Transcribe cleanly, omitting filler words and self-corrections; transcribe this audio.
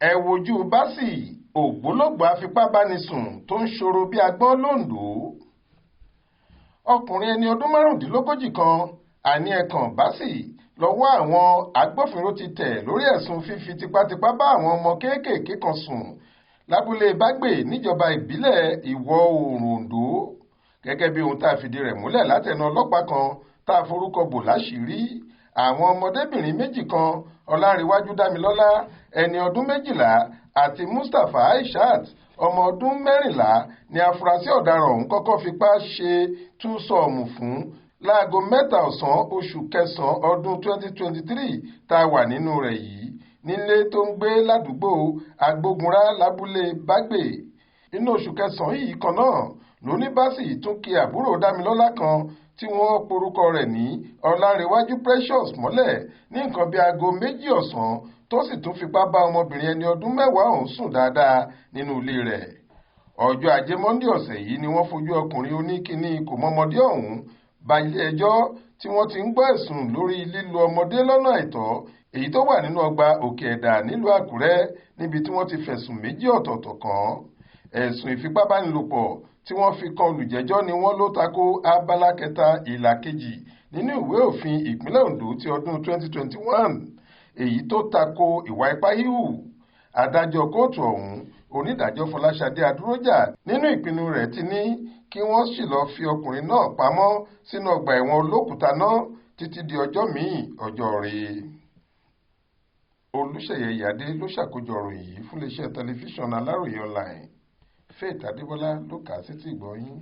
ẹ wojú Bassey ògbólógbòó afipábánisùn tó ń ṣòro bí agbọ́n l'Ondo. Ọkùnrin ẹni ọdún márùndínlógójì kan àní ẹ̀kan Bassey lọ́wọ́ àwọn agbófinró ti tẹ̀ lórí ẹ̀sùn fífi tipátipá bá àwọn ọmọ kéékèèké kan sùn lábúlé Bágbè níjọba ìbílẹ̀ ìwọ̀ oòrùn Ondo, gẹ́gẹ́ bí ohun tá a fìdí rẹ̀ múlẹ̀ látẹnu ọlọ́pàá kan tá a forúkọ bò láṣìírí. Àwọn ọmọdébìnrin méjì kan, Ọlárìnwájú Dámilọ́lá ẹni ọdún 12 àti Mustapha Aishat ọmọ ọdún 14 ni afurasí ọ̀daràn ọ̀hún kọ́kọ́ fipá ṣe túsọ̀ọ̀mù fún láago 3 ọ̀sán oṣù kẹsàn-án ọdún 2023 tá a wà nínú rẹ̀ yìí nílé tó ń gbé ládùúgbò Agbógunrá lábúlé Bágbè. Inú oṣù kẹsàn-án yìí kan náà ló ní Bassey tún ki àbúrò Dámilọ́lá kan tí wọ́n porúkọ rẹ̀ ní Ọlárìnwájú Precious mọ́lẹ̀ ní nǹkan bíi aago 2 ọ̀sán tó sì tún fipá bá ọmọbìnrin ẹni ọdún 10 ọ̀hún sùn dáadáa nínú ilé rẹ̀. Ọjọ́ Ajé Monde ọ̀sẹ̀ yìí ni wọ́n fojú ọkùnrin oníkinní kò mọ́mọdé ọ̀hún ba ilé-ẹjọ́ tí wọ́n ti ń gbọ́ ẹ̀sùn lórí lílo ọmọdé lọ́nà àìtọ́ èyí tó wà nínú ọgbà Òkè Ẹ̀dà nílùú Àkúrẹ́, níbi tí wọ́n ti fẹ̀sùn 2 ọ̀tọ̀ọ̀tọ̀ kàn án. Ẹ̀sùn ìfipábánilòpọ̀ tí wọ́n fi kan olùjẹ́jọ́ ni wọ́n ló tako abala 3 ìlà 2 nínú ìwé òfin ìpínlẹ̀ Ondo ti ọdún 2021 èyí tó tako ìwà ipá híhù. Adájọ́ kóòtù ọ̀hún, onídàájọ́ Fọláṣadé Adúrójà, nínú ìpinnu rẹ̀ ti ní kí wọ́n sì lọ́ọ́ fi ọkùnrin náà pamọ́ sínú ọgbà ẹ̀wọ̀n Olókùúta náà títí di ọjọ́ míì ọjọ́ rẹ̀. Olúṣèyẹ Ìyádé ló ṣàkójọ ìròyìn yìí fún iléeṣẹ́ tẹlifíṣàn Aláròyé online. Faith Adébọ́lá ló kà á sétí ìgbọ́ yín.